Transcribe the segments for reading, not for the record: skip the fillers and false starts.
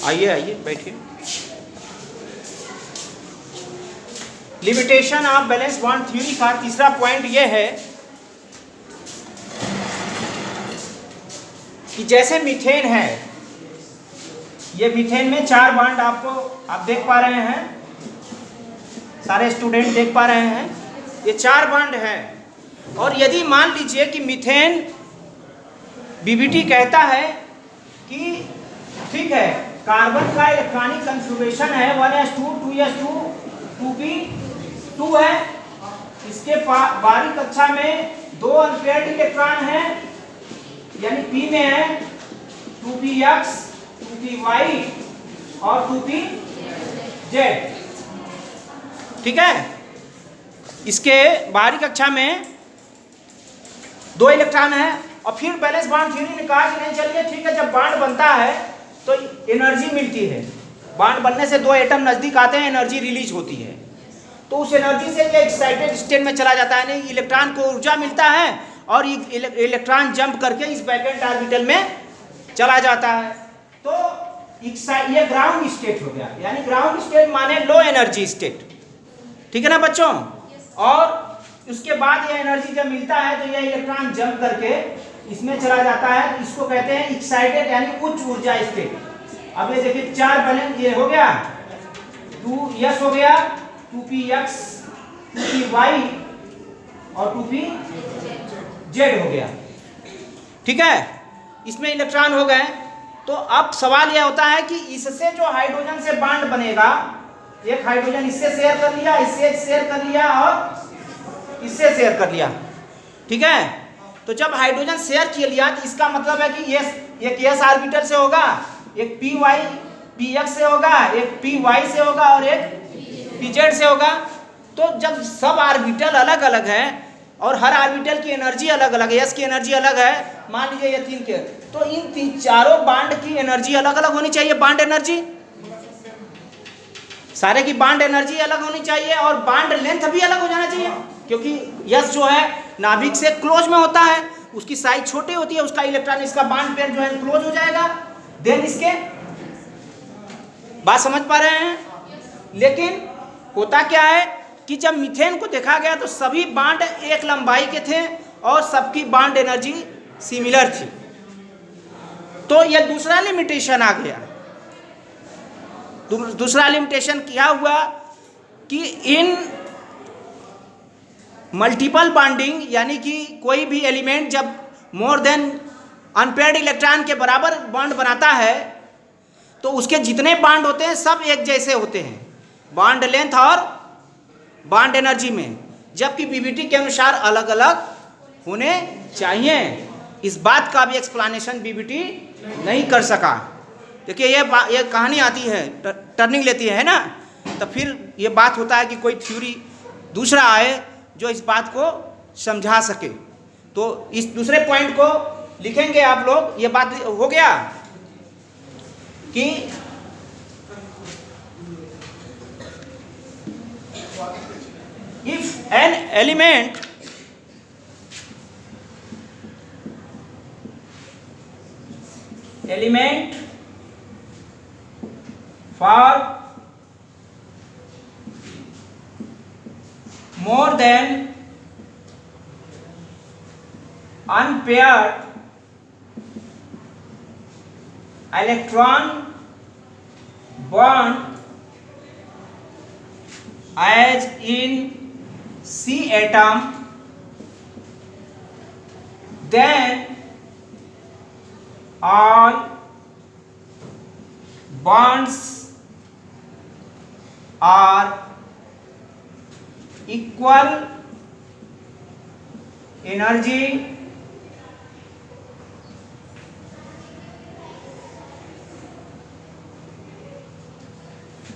आइए आइए बैठिए। Limitation of valence bond theory का तीसरा पॉइंट यह है कि जैसे मीथेन है, ये मीथेन में 4 बॉन्ड आप देख पा रहे हैं, सारे स्टूडेंट देख पा रहे हैं, ये 4 बॉन्ड है। और यदि मान लीजिए कि मीथेन बीबीटी कहता है कि ठीक है, कार्बन का इलेक्ट्रॉनिक कन्फिग्रेशन है 1s2 2s2 2p2 है, इसके बाहरी कक्षा में 2 अनपेयर्ड इलेक्ट्रॉन है, यानी p में है 2px 2py और 2pz। ठीक है, इसके बाहरी कक्षा में 2 इलेक्ट्रॉन है। और फिर बैलेंस बॉन्ड थ्योरी ने कहा कि नहीं चलिए ठीक है, जब बॉन्ड बनता है तो एनर्जी मिलती है, बॉन्ड बनने से 2 एटम नजदीक आते हैं, एनर्जी रिलीज होती है, तो उस एनर्जी से ये एक्साइटेड स्टेट में चला जाता है, नहीं इलेक्ट्रॉन को ऊर्जा मिलता है और इलेक्ट्रॉन जंप करके इस वैकेंट ऑर्बिटल में चला जाता है। तो ये ग्राउंड स्टेट हो गया, यानी ग्राउंड स्टेट माने लो एनर्जी स्टेट। ठीक है ना बच्चों? और उसके बाद ये एनर्जी जब मिलता है तो ये इलेक्ट्रॉन जंप करके इसमें चला जाता है, तो इसको कहते हैं एक्साइटेड यानी उच्च ऊर्जा स्टेट। अब ये देखिए 4 बैलेंस ये हो गया, 2s हो गया, 2px 2py और 2pz हो गया। ठीक है, इसमें इलेक्ट्रॉन हो गए। तो अब सवाल यह होता है कि इससे जो हाइड्रोजन से बॉन्ड बनेगा, एक हाइड्रोजन इससे शेयर कर लिया, इससे शेयर कर लिया और इससे शेयर कर लिया। ठीक है, तो जब हाइड्रोजन शेयर किया लिया तो इसका मतलब है कि ये एक s ऑर्बिटल से होगा, एक px से होगा, एक py से होगा और एक pz से होगा। तो जब सब ऑर्बिटल अलग अलग है और हर ऑर्बिटल की एनर्जी अलग अलग है, s की एनर्जी अलग है, मान लीजिए ये 3 के, तो इन चारों बॉन्ड की एनर्जी अलग अलग होनी चाहिए। बॉन्ड एनर्जी सारे की बॉन्ड एनर्जी अलग होनी चाहिए और बॉन्ड लेंथ भी अलग हो जाना चाहिए, क्योंकि यस जो है नाभिक से क्लोज में होता है, उसकी साइज छोटी होती है, उसका इलेक्ट्रॉन इसका बॉन्ड पेयर जो है क्लोज हो जाएगा। देन इसके बात समझ पा रहे हैं? लेकिन होता क्या है कि जब मीथेन को देखा गया तो सभी बॉन्ड एक लंबाई के थे और सबकी बॉन्ड एनर्जी सिमिलर थी। तो यह दूसरा लिमिटेशन आ गया। दूसरा लिमिटेशन क्या हुआ कि इन मल्टीपल बॉन्डिंग, यानी कि कोई भी एलिमेंट जब मोर देन अनपेयर्ड इलेक्ट्रॉन के बराबर बॉन्ड बनाता है तो उसके जितने बॉन्ड होते हैं सब एक जैसे होते हैं, बॉन्ड लेंथ और बॉन्ड एनर्जी में, जबकि बीबीटी के अनुसार अलग अलग होने चाहिए। इस बात का भी एक्सप्लेनेशन बीबीटी नहीं कर सका। देखिए ये कहानी आती है, टर्निंग लेती है ना, तो फिर ये बात होता है कि कोई थ्योरी दूसरा आए जो इस बात को समझा सके। तो इस दूसरे पॉइंट को लिखेंगे आप लोग। ये बात हो गया कि if an element for more than unpaired electron bond as in C atom, then all bonds are equal energy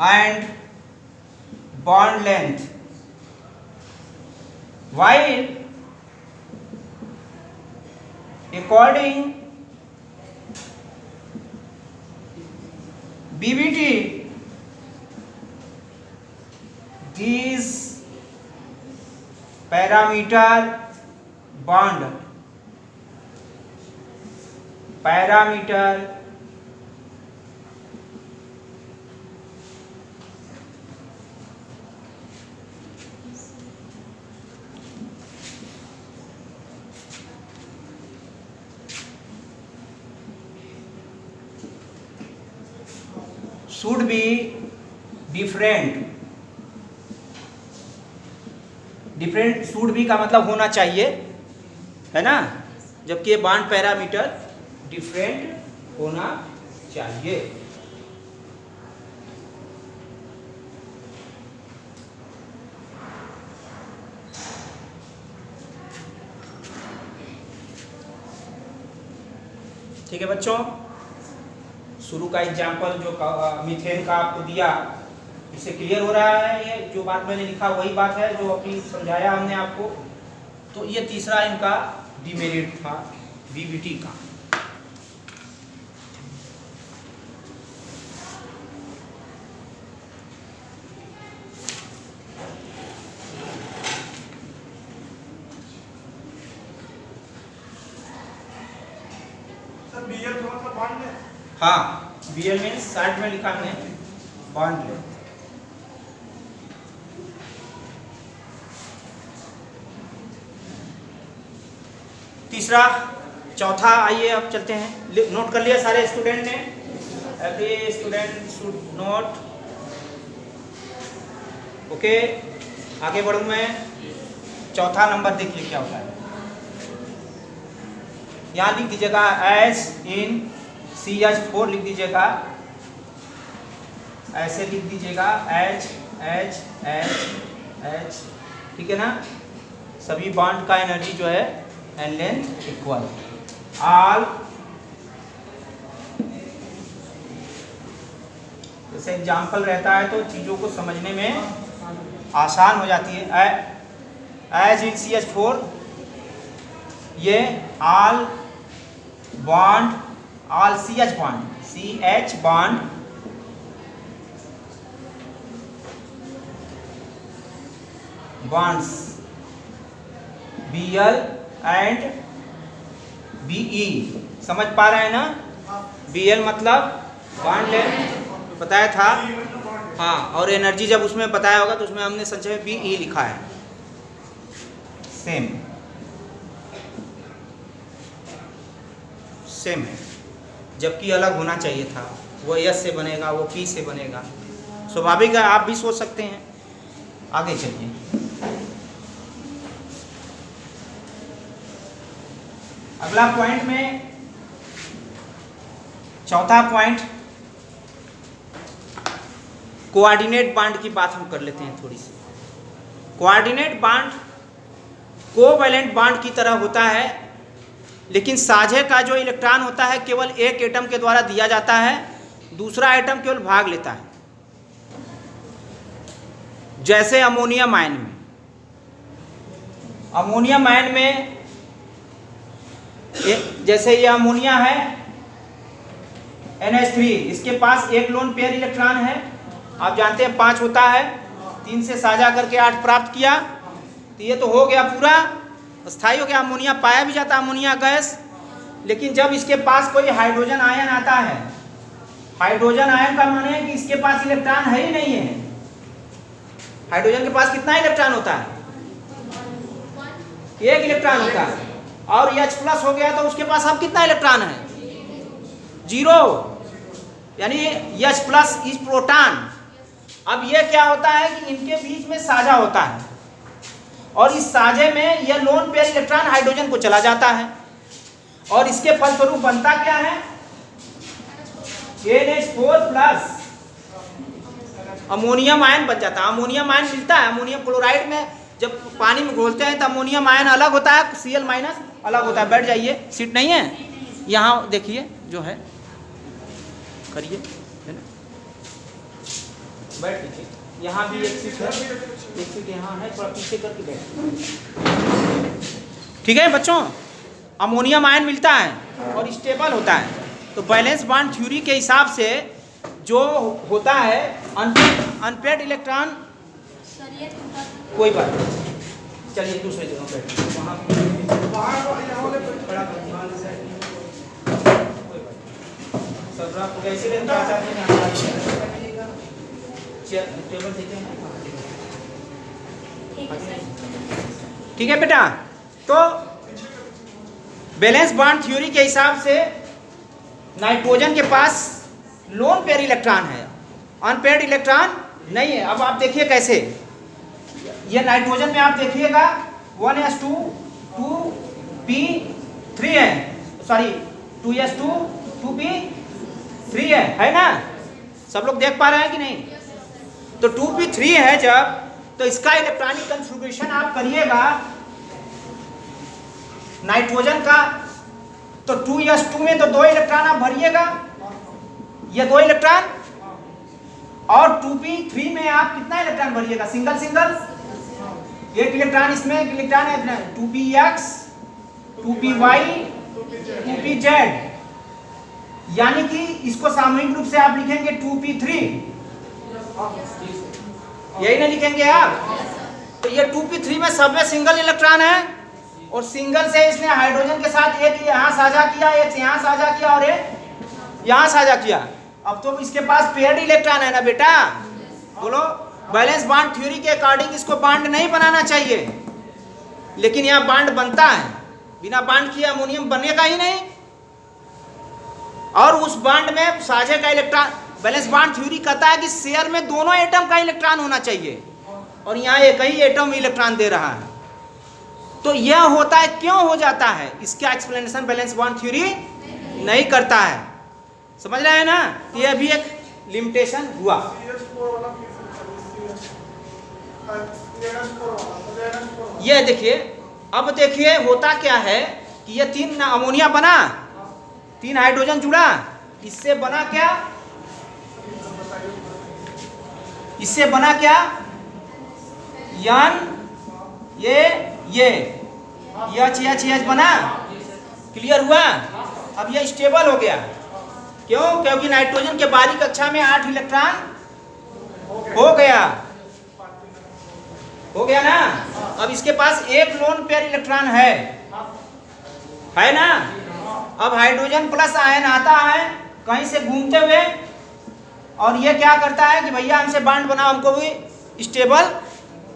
and bond length, while according BBT these parameter bond should be different. Different should be का मतलब होना चाहिए, है ना, जबकि ये bond parameter different होना चाहिए। ठीक है बच्चों, शुरू का एग्जाम्पल जो मीथेन का आपको दिया, इससे क्लियर हो रहा है ये जो बात मैंने लिखा वही बात है जो अभी समझाया हमने आपको। तो ये तीसरा इनका डिमेरिट था बीबीटी का। BL का मतलब बॉन्ड है। हाँ, BL मीन्स साइड में लिखा हमने बॉन्ड ले। तीसरा, चौथा, आइए अब चलते हैं। नोट कर लिया सारे स्टूडेंट ने? Every student should note. Okay, आगे बढ़ूं मैं। चौथा नंबर देखिए क्या होता है। यहाँ लिख दीजिएगा एज इन CH4 लिख दीजिएगा, ऐसे लिख दीजिएगा एच एच एच एच, ठीक है ना। सभी बॉन्ड का एनर्जी जो है एंड लेंथ इक्वल। ऑल, जैसे एग्जाम्पल रहता है तो चीज़ों को समझने में आसान हो जाती है। एज इन CH4, ये all bond, all CH bond, CH bond bonds BL and BE, समझ पा रहे हैं ना। BL मतलब बॉन्ड लेंथ बताया था, हाँ, और एनर्जी जब उसमें बताया होगा तो उसमें हमने संक्षेप में BE लिखा है, सेम सेम है, जबकि अलग होना चाहिए था। वो S से बनेगा, वो P से बनेगा, स्वाभाविक है, आप भी सोच सकते हैं। आगे चलिए। अगला पॉइंट में, चौथा पॉइंट, कोऑर्डिनेट बॉन्ड की बात हम कर लेते हैं थोड़ी सी। कोऑर्डिनेट बॉन्ड कोवैलेंट बॉन्ड की तरह होता है, लेकिन साझे का जो इलेक्ट्रॉन होता है केवल एक एटम के द्वारा दिया जाता है, दूसरा एटम केवल भाग लेता है। जैसे अमोनियम आयन में, अमोनियम आयन में जैसे ये अमोनिया है NH3, इसके पास एक लोन पेयर इलेक्ट्रॉन है, आप जानते हैं 5 होता है, 3 से साझा करके 8 प्राप्त किया, तो ये तो हो गया पूरा स्थायी हो गया। अमोनिया पाया भी जाता है, अमोनिया गैस। लेकिन जब इसके पास कोई हाइड्रोजन आयन आता है, हाइड्रोजन आयन का माने है कि इसके पास इलेक्ट्रॉन है ही नहीं है। हाइड्रोजन के पास कितना इलेक्ट्रॉन होता है? एक इलेक्ट्रॉन होता है, और H+ हो गया तो उसके पास अब कितना इलेक्ट्रॉन है? 0, यानी H+ इज प्रोटॉन। अब ये क्या होता है कि इनके बीच में साझा होता है, और इस साझे में यह लोन पेयर इलेक्ट्रॉन हाइड्रोजन को चला जाता है, और इसके फलस्वरूप बनता क्या है? NH4+ अमोनियम आयन बन जाता है। अमोनियम आयन मिलता है, अमोनियम क्लोराइड में जब पानी में घोलते हैं तो अमोनियम आयन अलग होता है, Cl- अलग होता है। बैठ जाइए, सीट नहीं है यहाँ, देखिए जो है करिए, है ना, बैठ लीजिए। यहाँ भी एक सीट है, एक सीट यहाँ है, थोड़ा पीछे करके बैठ। ठीक है बच्चों, अमोनियम आयन मिलता है और स्टेबल होता है। तो बैलेंस बॉन्ड थ्योरी के हिसाब से जो होता है अनपेयर्ड इलेक्ट्रॉन, कोई बात नहीं, चलिए दूसरे जगह बैठ, वहाँ कैसे टेबल देते हैं। ठीक है बेटा, तो बैलेंस बॉन्ड थ्योरी के हिसाब से नाइट्रोजन के पास लोन पेयर इलेक्ट्रॉन है अनपेयर्ड इलेक्ट्रॉन नहीं है। अब आप देखिए कैसे, ये नाइट्रोजन में आप देखिएगा 1s2 2p3 है, सॉरी 2s2 2p3 है ना? सब लोग देख पा रहे हैं कि नहीं? तो 2p3 है जब, तो इसका इलेक्ट्रॉनिक कन्फिग्रेशन आप करिएगा नाइट्रोजन का, तो 2s2 में तो 2 इलेक्ट्रॉन आप भरिएगा, ये 2 इलेक्ट्रॉन, और 2p3 में आप कितना इलेक्ट्रॉन भरिएगा? सिंगल सिंगल, एक इलेक्ट्रॉन इसमें, एक इलेक्ट्रॉन है 2px 2py 2pz, यानी कि इसको सामूहिक रूप से आप लिखेंगे 2p3, यही ना लिखेंगे आप? तो ये 2p3 में सब में सिंगल इलेक्ट्रॉन है, और सिंगल से इसने हाइड्रोजन के साथ एक यहाँ साझा किया, एक यहाँ साझा किया और एक यहाँ साझा किया। अब तो इसके पास पेयर्ड इलेक्ट्रॉन है ना बेटा? बोलो, बैलेंस बॉन्ड थ्योरी के अकॉर्डिंग इसको बॉन्ड नहीं बनाना चाहिए, लेकिन यहाँ बॉन्ड बनता है। बिना बॉन्ड किए अमोनियम बनेगा ही नहीं। और उस बॉन्ड में साझे का इलेक्ट्रॉन, बैलेंस बॉन्ड थ्योरी कहता है कि शेयर में दोनों एटम का इलेक्ट्रॉन होना चाहिए, और यहाँ एक ही एटम इलेक्ट्रॉन दे रहा है। तो यह होता है, क्यों हो जाता है, इसका एक्सप्लेनेशन बैलेंस बॉन्ड थ्योरी नहीं करता है। समझ रहे हैं ना? यह भी एक लिमिटेशन हुआ। ये देखिए, अब देखिए होता क्या है कि ये 3 अमोनिया बना, 3 हाइड्रोजन जुड़ा, इससे बना क्या? इससे बना क्या? यन ये एच बना। क्लियर हुआ? अब ये स्टेबल हो गया। क्यों? क्योंकि नाइट्रोजन के बाहरी कक्षा में 8 इलेक्ट्रॉन हो गया ना। अब इसके पास एक लोन पेयर इलेक्ट्रॉन है ना? अब हाइड्रोजन प्लस आयन आता है कहीं से घूमते हुए, और ये क्या करता है कि भैया हमसे बॉन्ड बनाओ, हमको भी स्टेबल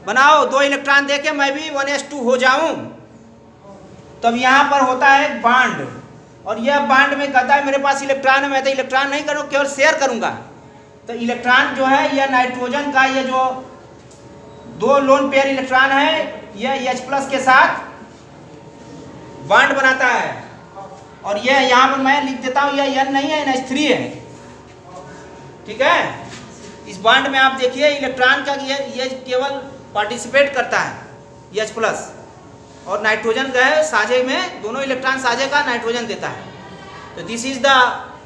बनाओ, 2 इलेक्ट्रॉन देके मैं भी 1s2 हो जाऊं। तब यहाँ पर होता है बॉन्ड, और यह बॉन्ड में कहता है मेरे पास इलेक्ट्रॉन है, मैं तो इलेक्ट्रॉन नहीं करूँ, केवल शेयर करूँगा। तो इलेक्ट्रॉन जो है यह नाइट्रोजन का, ये जो 2 लोन पेयर इलेक्ट्रॉन है, यह H+ के साथ बॉन्ड बनाता है। और यह यहाँ पर मैं लिख देता हूँ, यह N नहीं है, NH3 है। ठीक है? इस बॉन्ड में आप देखिए इलेक्ट्रॉन का ये केवल पार्टिसिपेट करता है H+, और नाइट्रोजन का है साझे में, दोनों इलेक्ट्रॉन साझे का नाइट्रोजन देता है। तो दिस इज द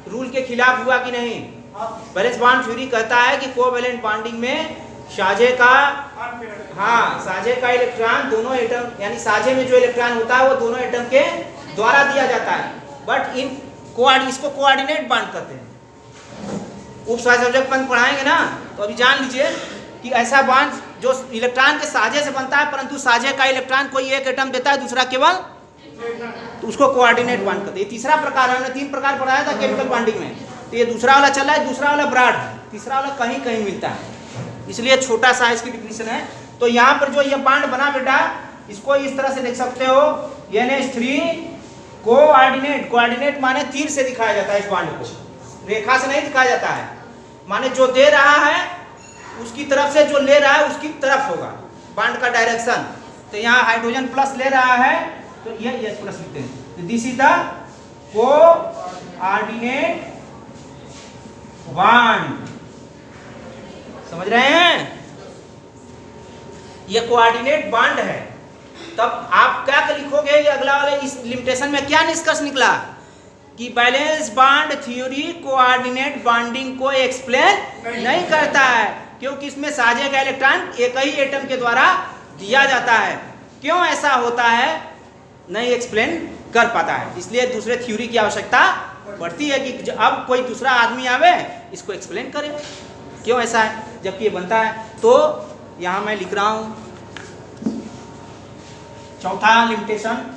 रूल के खिलाफ हुआ कि नहीं? बैलेंस बॉन्ड थ्योरी कहता है कि कोवैलेंट बॉन्डिंग में साझे का, हाँ, साझे का इलेक्ट्रॉन दोनों एटम, यानी साझे में जो इलेक्ट्रॉन होता है वो दोनों एटम के द्वारा दिया जाता है, बट इसको कोऑर्डिनेट बॉन्ड कहते हैं। उप सब्जेक्ट पढ़ाएंगे ना, तो अभी जान लीजिए कि ऐसा बॉन्ड जो इलेक्ट्रॉन के साझे से बनता है, परंतु साझे का इलेक्ट्रॉन कोई एक एटम देता है, दूसरा केवल, तो उसको कोऑर्डिनेट बॉन्ड कहते हैं। तीसरा प्रकार है, हमने 3 प्रकार पढ़ाया था केमिकल बॉन्डिंग में, तो ये दूसरा वाला चला है। दूसरा वाला ब्रॉड है, तीसरा वाला कहीं कहीं मिलता है, इसलिए छोटा साइज की डिफिनेशन है। तो यहाँ पर जो ये बॉन्ड बना बेटा, इसको इस तरह से देख सकते हो, NH3 कोऑर्डिनेट माने तीर से दिखाया जाता है। इस बॉन्ड को रेखा से नहीं दिखाया जाता है, माने जो दे रहा है उसकी तरफ से जो ले रहा है उसकी तरफ होगा बॉन्ड का डायरेक्शन। तो यहाँ हाइड्रोजन प्लस ले रहा है, तो ये H+ लिखते हैं। This is the coordinate bond. समझ रहे हैं? ये कोऑर्डिनेट बॉन्ड है। तब आप क्या लिखोगे? ये अगला वाले इस लिमिटेशन में क्या निष्कर्ष निकला कि valence bond theory coordinate bonding को एक्सप्लेन नहीं करता है, क्योंकि इसमें साझे का इलेक्ट्रॉन एक ही एटम के द्वारा दिया जाता है। क्यों ऐसा होता है? नहीं एक्सप्लेन कर पाता है, इसलिए दूसरे थ्योरी की आवश्यकता पड़ती है कि अब कोई दूसरा आदमी आवे, इसको एक्सप्लेन करे क्यों ऐसा है, जबकि ये बनता है। तो यहाँ मैं लिख रहा हूँ चौथा limitation,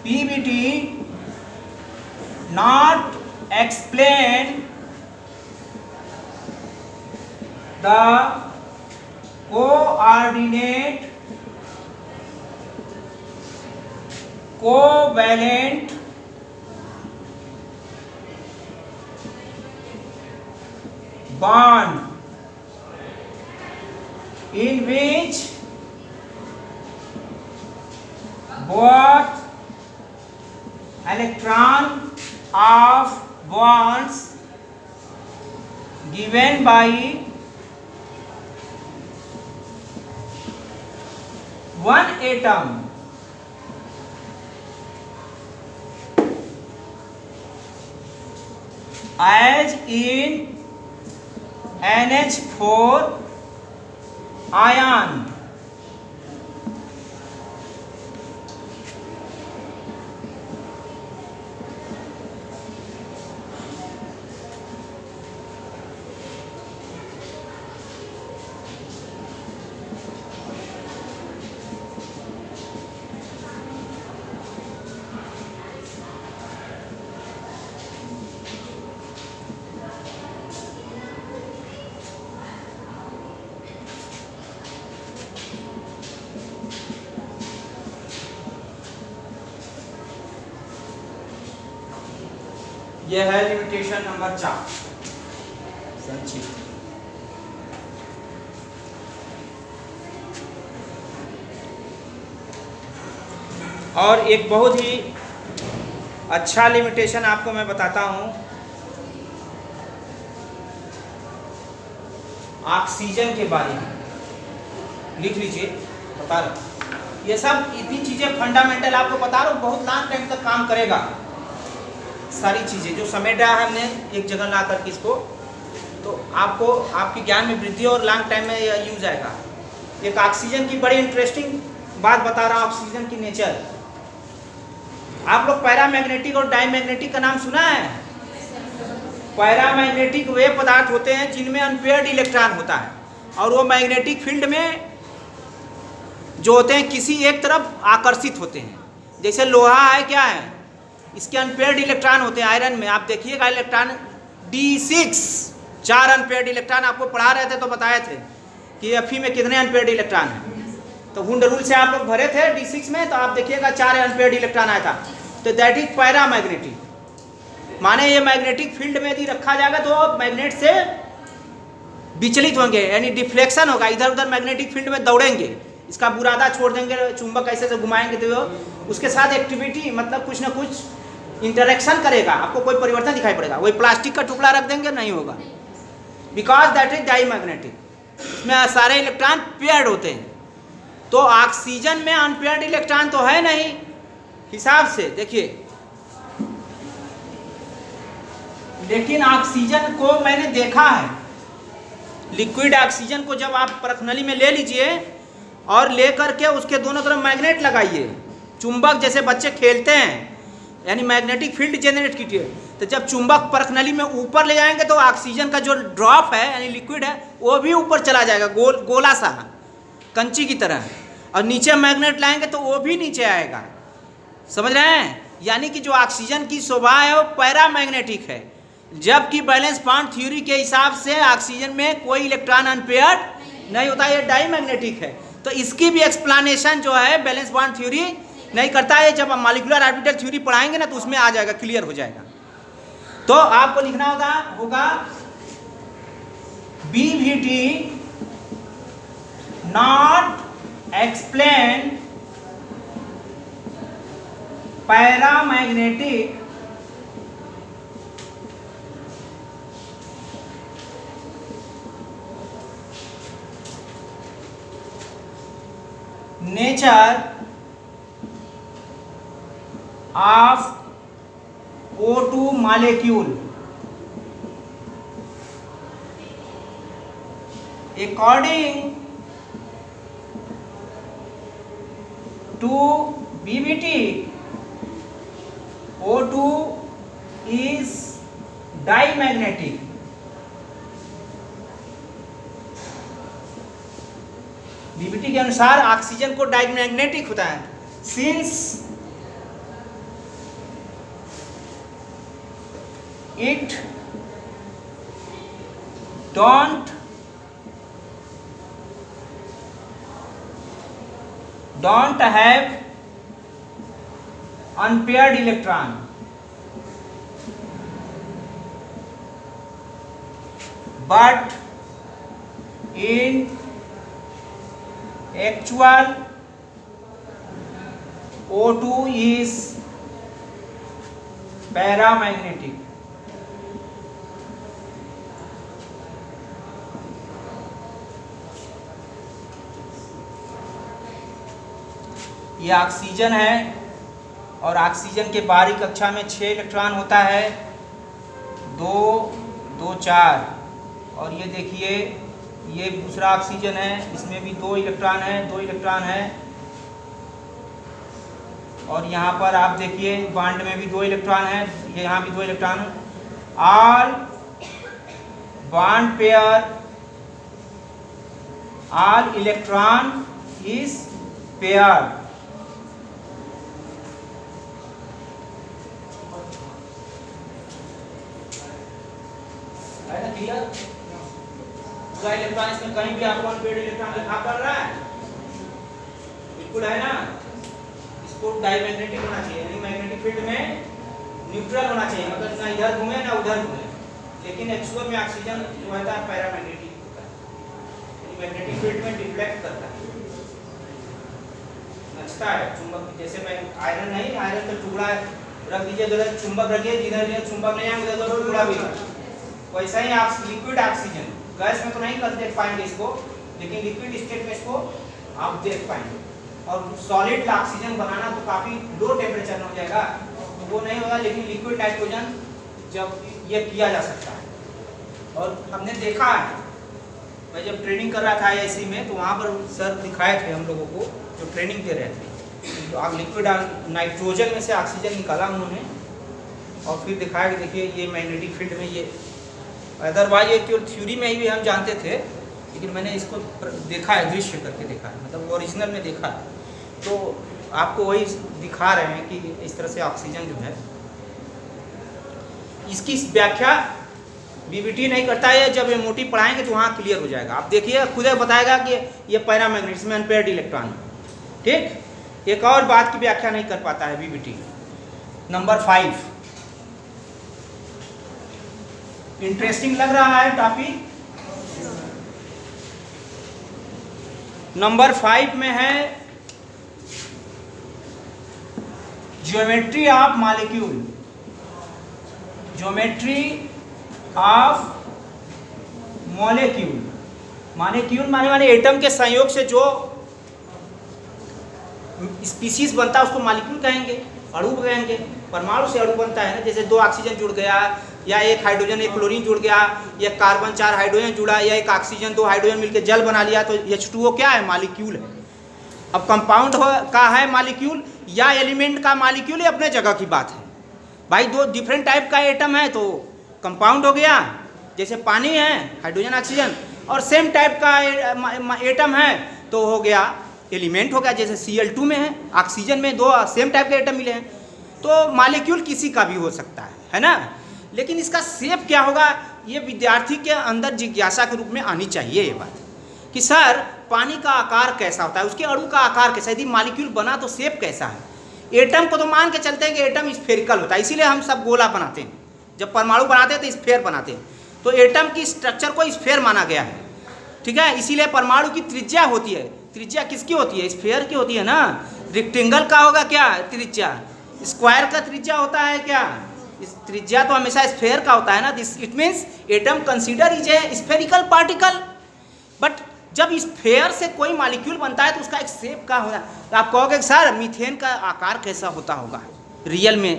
PBT not explain the coordinate covalent bond in which both electron of bonds given by one atom as in NH4 ion यह है लिमिटेशन नंबर 4। संक्षिप्त और एक बहुत ही अच्छा लिमिटेशन आपको मैं बताता हूं, ऑक्सीजन के बारे में। लिख लीजिए, बता रहा ये सब इतनी चीजें फंडामेंटल आपको बता रहा हूं, बहुत लॉन्ग टाइम तक काम करेगा। सारी चीज़ें जो समेटा है हमने एक जगह ला करके इसको, तो आपको आपके ज्ञान में वृद्धि और लॉन्ग टाइम में यूज आएगा। एक ऑक्सीजन की बड़ी इंटरेस्टिंग बात बता रहा हूँ, ऑक्सीजन की नेचर। आप लोग पैरामैग्नेटिक और डाईमैग्नेटिक का नाम सुना है? पैरामैग्नेटिक वे पदार्थ होते हैं जिनमें अनपेयर्ड इलेक्ट्रॉन होता है, और वो मैग्नेटिक फील्ड में जो होते हैं किसी एक तरफ आकर्षित होते हैं। जैसे लोहा है, क्या है, इसके अनपेयर्ड इलेक्ट्रॉन होते हैं। आयरन में आप देखिएगा इलेक्ट्रॉन D6, 4 अनपेयर्ड इलेक्ट्रॉन आपको पढ़ा रहे थे तो बताए थे कि Fe में कितने अनपेयर्ड इलेक्ट्रॉन हैं। तो वुंड रूल से आप लोग भरे थे D6 में, तो आप देखिएगा 4 अनपेयर्ड इलेक्ट्रॉन आया था। तो दैट इज पैरामैग्नेटिक, माने ये मैग्नेटिक फील्ड में यदि रखा जाएगा तो मैग्नेट से विचलित होंगे, यानी डिफ्लेक्शन होगा, इधर उधर मैग्नेटिक फील्ड में दौड़ेंगे। इसका बुरादा छोड़ देंगे, चुंबक ऐसे से घुमाएंगे तो उसके साथ एक्टिविटी मतलब कुछ ना कुछ इंटरेक्शन करेगा, आपको कोई परिवर्तन दिखाई पड़ेगा। वही प्लास्टिक का टुकड़ा रख देंगे, नहीं होगा, बिकॉज दैट इज डाईमैग्नेटिक। इसमें सारे इलेक्ट्रॉन पेयर्ड होते हैं। तो ऑक्सीजन में अनपेयर्ड इलेक्ट्रॉन तो है नहीं हिसाब से, देखिए। लेकिन ऑक्सीजन को मैंने देखा है, लिक्विड ऑक्सीजन को जब आप परखनली में ले लीजिए और ले करके उसके दोनों तरफ मैग्नेट लगाइए, चुंबक जैसे बच्चे खेलते हैं, यानी मैग्नेटिक फील्ड जनरेट कीजिए। तो जब चुंबक परखनली में ऊपर ले जाएंगे तो ऑक्सीजन का जो ड्रॉप है यानी लिक्विड है वो भी ऊपर चला जाएगा, गोला सा कंची की तरह, और नीचे मैग्नेट लाएंगे तो वो भी नीचे आएगा। समझ रहे हैं? यानी कि जो ऑक्सीजन की स्वभाव है वो पैरामैग्नेटिक है, जबकि बैलेंस बॉन्ड थ्योरी के हिसाब से ऑक्सीजन में कोई इलेक्ट्रॉन अनपेयर्ड नहीं होता, ये डाईमैग्नेटिक है। तो इसकी भी एक्सप्लेनेशन जो है बैलेंस बॉन्ड थ्योरी नहीं करता है। जब हम मॉलिक्यूलर ऑर्बिटल थ्योरी पढ़ाएंगे ना तो उसमें आ जाएगा, क्लियर हो जाएगा। तो आपको लिखना होगा BVT not explain paramagnetic nature of O2 molecule according to BVT, O2 is diamagnetic. BVT के अनुसार ऑक्सीजन को डायमैग्नेटिक होता है, since it don't have unpaired electron। but in actual O2 is paramagnetic. ये ऑक्सीजन है और ऑक्सीजन के बाहरी कक्षा में 6 इलेक्ट्रॉन होता है, 2 2 4। और ये देखिए ये दूसरा ऑक्सीजन है, इसमें भी 2 इलेक्ट्रॉन है, 2 इलेक्ट्रॉन है। और यहाँ पर आप देखिए बॉन्ड में भी 2 इलेक्ट्रॉन है, यहाँ भी 2 इलेक्ट्रॉन है। All bond pair, all electron is pair. पूरा इलेक्ट्रॉन इसमें कहीं भी आपको अनपेयर्ड इलेक्ट्रॉन दिखा पड़ रहा है? बिल्कुल है ना। इसको डायमैग्नेटिक होना चाहिए, यानी मैग्नेटिक फील्ड में न्यूट्रल होना चाहिए, मतलब ना इधर घूमे ना उधर घूमे। लेकिन एक्चुअल में ऑक्सीजन जो होता है पैरामैग्नेटिक होता है, यानी मैग्नेटिक फील्ड में डिफ्लेक्ट करता है, नचता है। चुंबक जैसे मैं आयरन नहीं, आयरन का टुकड़ा रख दीजिए, अगर चुंबक रखिए, जिधर चुंबक नहीं आएगा उधर टुकड़ा भी है। वैसा ही लिक्विड ऑक्सीजन, गैस में तो नहीं कर देख पाएंगे इसको, लेकिन लिक्विड स्टेट में इसको आप देख पाएंगे। और सॉलिड ऑक्सीजन बनाना तो काफ़ी लो टेम्परेचर में हो जाएगा, तो वो नहीं होगा, लेकिन लिक्विड नाइट्रोजन जब ये किया जा सकता है। और हमने देखा है, मैं जब ट्रेनिंग कर रहा था IISc में, तो वहाँ पर सर दिखाए थे हम लोगों को जो ट्रेनिंग दे रहे थे, तो आप लिक्विड नाइट्रोजन में से ऑक्सीजन निकाला उन्होंने और फिर दिखाया कि देखिए ये मैग्नेटिक फील्ड में ये, अदरवाइज ये केवल थ्योरी में ही हम जानते थे, लेकिन मैंने इसको देखा है, दृश्य करके देखा है, मतलब ओरिजिनल में देखा है। तो आपको वही दिखा रहे हैं कि इस तरह से ऑक्सीजन जो है, इसकी व्याख्या BBT नहीं करता है। जब MOT पढ़ाएंगे तो वहाँ क्लियर हो जाएगा। आप देखिए खुद बताएगा कि ये पैरामैग्नेटिक में अनपेयर्ड इलेक्ट्रॉन, ठीक। एक और बात की व्याख्या नहीं कर पाता है BBT। नंबर 5, इंटरेस्टिंग लग रहा है टॉपिक। नंबर 5 में है geometry of molecule. Geometry of molecule, molecule माने एटम के संयोग से जो स्पीसीज बनता है उसको मॉलिक्यूल कहेंगे, अणु कहेंगे। परमाणु से अणु बनता है ना, जैसे 2 ऑक्सीजन जुड़ गया, या एक हाइड्रोजन एक क्लोरीन जुड़ गया, या कार्बन 4 हाइड्रोजन जुड़ा, या एक ऑक्सीजन 2 हाइड्रोजन मिलकर जल बना लिया, तो H2O क्या है? मॉलिक्यूल है। अब कंपाउंड का है मॉलिक्यूल या एलिमेंट का मॉलिक्यूल, अपने जगह की बात है भाई। 2 डिफरेंट टाइप का एटम है तो कंपाउंड हो गया, जैसे पानी है हाइड्रोजन ऑक्सीजन, और सेम टाइप का एटम है तो हो गया एलिमेंट हो गया, जैसे Cl2 में है, ऑक्सीजन में 2 सेम टाइप के एटम मिले हैं। तो मॉलिक्यूल किसी का भी हो सकता है ना। लेकिन इसका शेप क्या होगा, ये विद्यार्थी के अंदर जिज्ञासा के रूप में आनी चाहिए ये बात कि सर पानी का आकार कैसा होता है, उसके अणु का आकार कैसा है, यदि मॉलिक्यूल बना तो शेप कैसा है। एटम को तो मान के चलते हैं कि एटम स्फेरिकल होता है, इसीलिए हम सब गोला बनाते हैं। जब परमाणु बनाते हैं तो स्फेयर बनाते हैं, तो एटम की स्ट्रक्चर को स्फेयर माना गया है, ठीक है। इसीलिए परमाणु की त्रिज्या होती है, त्रिज्या किसकी होती है? स्फेयर की होती है ना। रेक्टेंगल का होगा क्या त्रिज्या, स्क्वायर का त्रिज्या होता है क्या? इस त्रिज्या तो हमेशा स्फेयर का होता है ना। This it means atom consider is a spherical particle. But जब स्फेयर से कोई मॉलिक्यूल बनता है तो उसका एक शेप का होता है। तो आप कहोगे सर मीथेन का आकार कैसा होता होगा रियल में,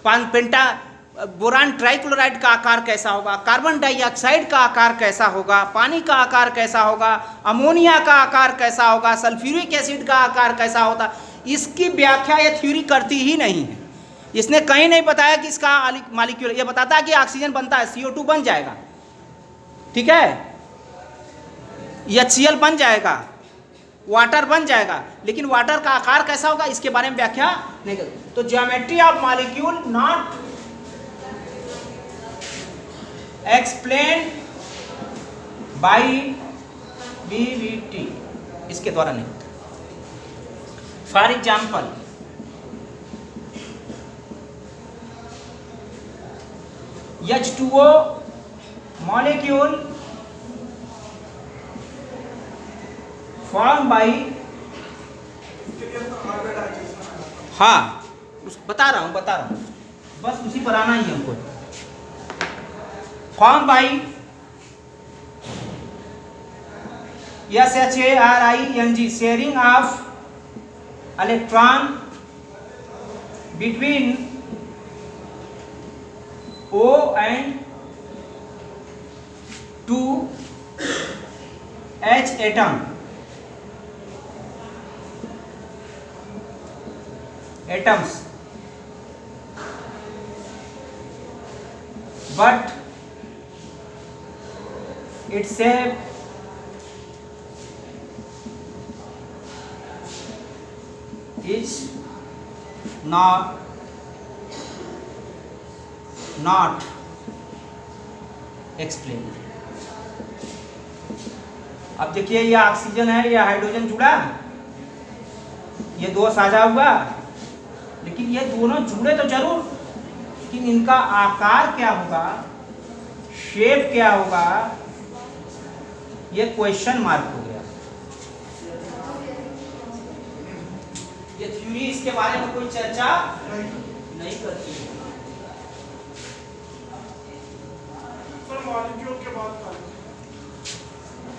पेंटा बोरान ट्राइक्लोराइड का आकार कैसा होगा, कार्बन डाइऑक्साइड का आकार कैसा होगा, पानी का आकार कैसा होगा, अमोनिया का आकार कैसा होगा, सल्फ्यूरिक एसिड का आकार कैसा होता, इसकी व्याख्या ये थ्योरी करती ही नहीं है। इसने कहीं नहीं बताया कि इसका मॉलिक्यूल, ये बताता है कि ऑक्सीजन बनता है, CO2 बन जाएगा, ठीक है, HCl बन जाएगा, वाटर बन जाएगा, लेकिन वाटर का आकार कैसा होगा इसके बारे में व्याख्या नहीं करता। तो geometry of molecule not explain by BBT, इसके द्वारा नहीं होता। For example H2O molecule form by, हाँ बता रहा हूँ बस उसी पर आना ही है हमको। Form by SHARING, sharing of electron between O and 2H atoms, but its shape is not explained। अब देखिए ये ऑक्सीजन है, ये हाइड्रोजन जुड़ा, ये दो साझा हुआ, लेकिन ये दोनों जुड़े तो जरूर, लेकिन इनका आकार क्या होगा, शेप क्या होगा, ये क्वेश्चन मार्क हो गया। ये थ्योरी, इसके बारे में कोई चर्चा नहीं करती है।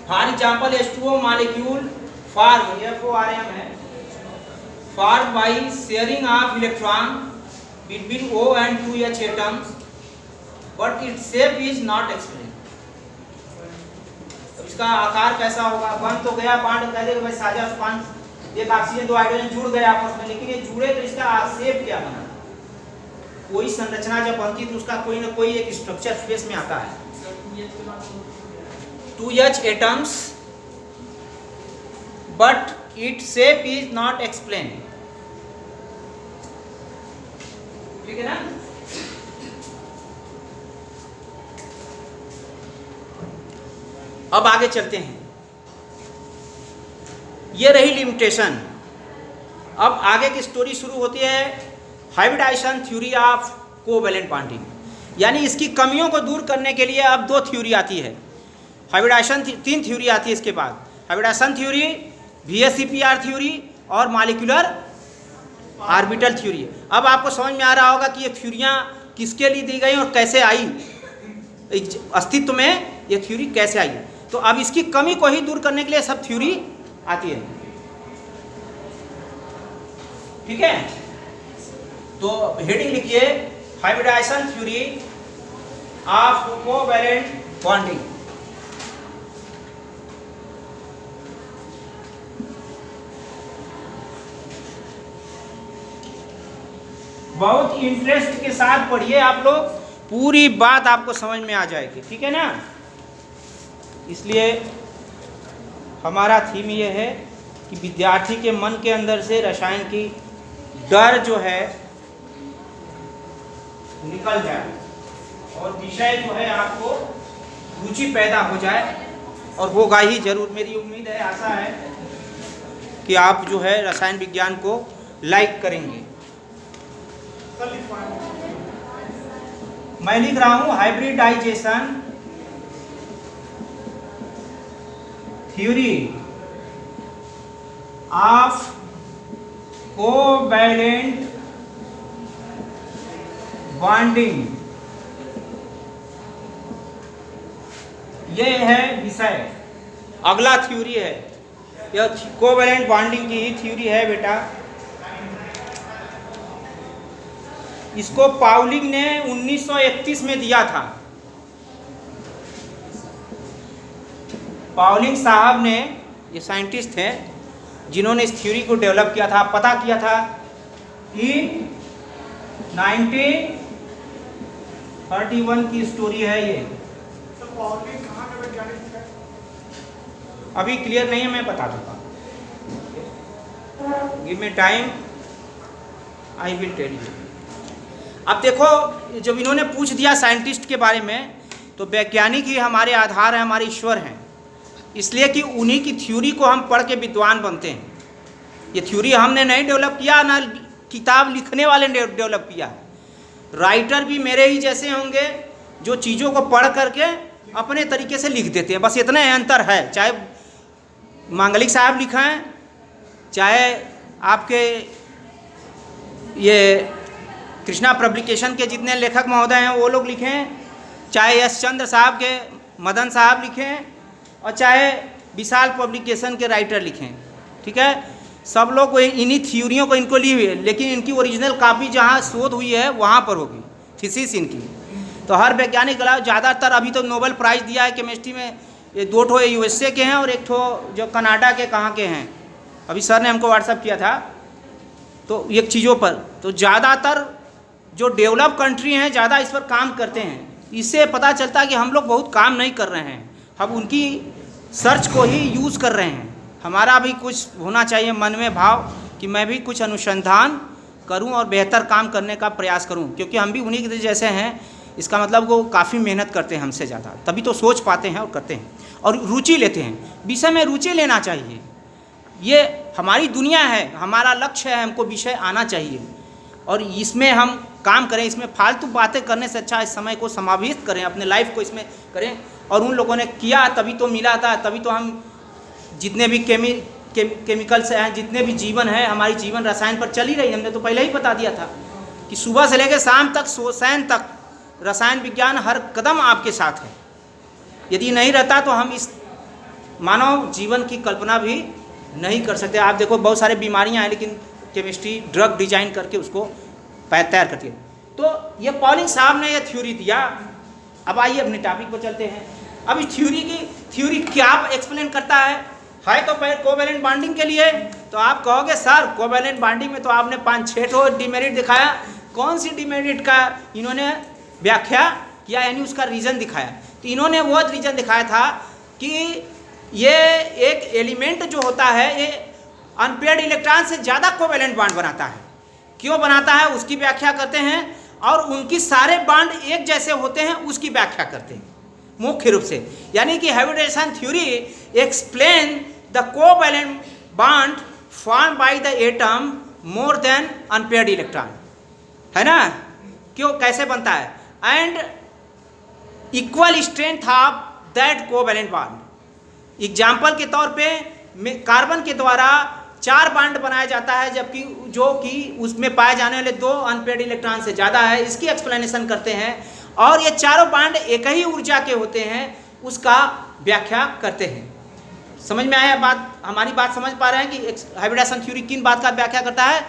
For example H2O molecule form, FORM है, form by sharing of electron between O and 2H atoms, but its shape is not explained। तो इसका आकार कैसा होगा, बन तो गया बॉन्ड, कह देगा भाई साझा बॉन्ड, एक ऑक्सीजन दो हाइड्रोजन जुड़ गए आपस में, लेकिन ये जुड़े तो इसका शेप क्या बना, कोई संरचना जब बनती तो उसका कोई ना कोई एक स्ट्रक्चर फेस में आता है। 2H atoms, but its shape is not explained। ठीक है ना। अब आगे चलते हैं, ये रही लिमिटेशन। अब आगे की स्टोरी शुरू होती है hybridisation theory of covalent bonding, यानी इसकी कमियों को दूर करने के लिए अब दो थ्योरी आती है। हाइब्रिडाइजेशन तीन थ्योरी आती है इसके बाद, हाइब्रिडाइजेशन थ्योरी, VSEPR थ्योरी और मॉलिक्यूलर ऑर्बिटल थ्योरी। अब आपको समझ में आ रहा होगा कि ये थ्योरियाँ किसके लिए दी गई और कैसे आई, अस्तित्व में ये थ्योरी कैसे आई। तो अब इसकी कमी को ही दूर करने के लिए सब थ्योरी आती है। ठीक है, तो हेडिंग लिखिए hybridisation theory of covalent bonding. बहुत इंटरेस्ट के साथ पढ़िए आप लोग, पूरी बात आपको समझ में आ जाएगी। ठीक है ना, इसलिए हमारा थीम ये है कि विद्यार्थी के मन के अंदर से रसायन की डर जो है निकल जाए और विषय जो है आपको रुचि पैदा हो जाए, और होगा ही जरूर। मेरी उम्मीद है, आशा है कि आप जो है रसायन विज्ञान को लाइक करेंगे। मैं लिख रहा हूं hybridisation theory of covalent bonding, ये है विषय। अगला थ्योरी है, यह कोवैलेंट बॉन्डिंग की ही थ्योरी है बेटा। इसको पाउलिंग ने 1931 में दिया था। पाउलिंग साहब ने, ये साइंटिस्ट थे जिन्होंने इस थ्योरी को डेवलप किया था, पता किया था इन 1931 की स्टोरी है ये। पाउलिंग कहाँ के वैज्ञानिक थे? अभी क्लियर नहीं है, मैं बता दूंगा। Give me time, I will tell you. अब देखो, जब इन्होंने पूछ दिया साइंटिस्ट के बारे में, तो वैज्ञानिक ही हमारे आधार हैं, हमारे ईश्वर हैं, इसलिए कि उन्हीं की थ्योरी को हम पढ़ के विद्वान बनते हैं। ये थ्योरी हमने नहीं डेवलप किया, ना किताब लिखने वाले ने डेवलप किया है। राइटर भी मेरे ही जैसे होंगे जो चीज़ों को पढ़ करके अपने तरीके से लिख देते हैं, बस इतना अंतर है। चाहे मांगलिक साहब लिखें, चाहे आपके ये कृष्णा पब्लिकेशन के जितने लेखक महोदय हैं वो लोग लिखें, चाहे एस चंद्र साहब के मदन साहब लिखें, और चाहे विशाल पब्लिकेशन के राइटर लिखें, ठीक है, सब लोग इन्हीं थ्योरियों को इनको ली हुई है, लेकिन इनकी ओरिजिनल कॉपी जहाँ शोध हुई है वहाँ पर होगी, थीसिस इनकी। तो हर वैज्ञानिक ज़्यादातर अभी तो नोबेल प्राइज़ दिया है केमिस्ट्री में, ये 2 ठो USA के हैं और 1 ठो जो कनाडा के कहाँ के हैं, अभी सर ने हमको व्हाट्सअप किया था, तो ये चीज़ों पर तो ज़्यादातर जो डेवलप कंट्री हैं ज़्यादा इस पर काम करते हैं। इससे पता चलता है कि हम लोग बहुत काम नहीं कर रहे हैं, हम उनकी सर्च को ही यूज़ कर रहे हैं। हमारा भी कुछ होना चाहिए मन में भाव कि मैं भी कुछ अनुसंधान करूं और बेहतर काम करने का प्रयास करूं, क्योंकि हम भी उन्हीं के जैसे हैं। इसका मतलब वो काफ़ी मेहनत करते हैं हमसे ज़्यादा, तभी तो सोच पाते हैं और करते हैं और रुचि लेते हैं। विषय में रुचि लेना चाहिए, ये हमारी दुनिया है, हमारा लक्ष्य है, हमको विषय आना चाहिए और इसमें हम काम करें। इसमें फालतू बातें करने से अच्छा इस समय को समाविष्ट करें, अपने लाइफ को इसमें करें। और उन लोगों ने किया तभी तो मिला था, तभी तो हम जितने भी केमिकल्स हैं, जितने भी जीवन है, हमारी जीवन रसायन पर चल ही रही। हमने तो पहले ही बता दिया था कि सुबह से लेकर शाम तक, शयन तक रसायन विज्ञान हर कदम आपके साथ है। यदि नहीं रहता तो हम इस मानव जीवन की कल्पना भी नहीं कर सकते। आप देखो बहुत सारे बीमारियां हैं, लेकिन केमिस्ट्री ड्रग डिजाइन करके उसको तैयार करती है। तो ये पॉलिंग साहब ने ये थ्योरी दिया। अब आइए अपने टॉपिक पर चलते हैं। अब इस थ्योरी क्या एक्सप्लेन करता है तो कोवैलेंट बॉन्डिंग के लिए तो आप कहोगे सर कोवैलेंट बॉन्डिंग में तो आपने 5-6 ठो डिमेरिट दिखाया, कौन सी डिमेरिट का इन्होंने व्याख्या किया, यानी उसका रीज़न दिखाया। तो इन्होंने वो रीज़न दिखाया था कि ये एक एलिमेंट जो होता है ये अनपेयर्ड इलेक्ट्रॉन से ज़्यादा कोवैलेंट बॉन्ड बनाता है। क्यों बनाता है उसकी व्याख्या करते हैं, और उनकी सारे बॉन्ड एक जैसे होते हैं उसकी व्याख्या करते हैं मुख्य रूप से। यानी कि hybridisation theory explain the covalent bond form by the atom more than unpaired electron, है ना। क्यों, कैसे बनता है, and equal strength of that covalent bond. Example के तौर पे कार्बन के द्वारा 4 बॉन्ड बनाया जाता है, जबकि जो कि उसमें पाए जाने वाले 2 अनपेयर्ड इलेक्ट्रॉन से ज़्यादा है। इसकी एक्सप्लेनेशन करते हैं और ये चारों बॉन्ड एक ही ऊर्जा के होते हैं, उसका व्याख्या करते हैं। समझ में आया बात, हमारी बात समझ पा रहे हैं कि हाइब्रिडाइजेशन थ्योरी किन बात का व्याख्या करता है।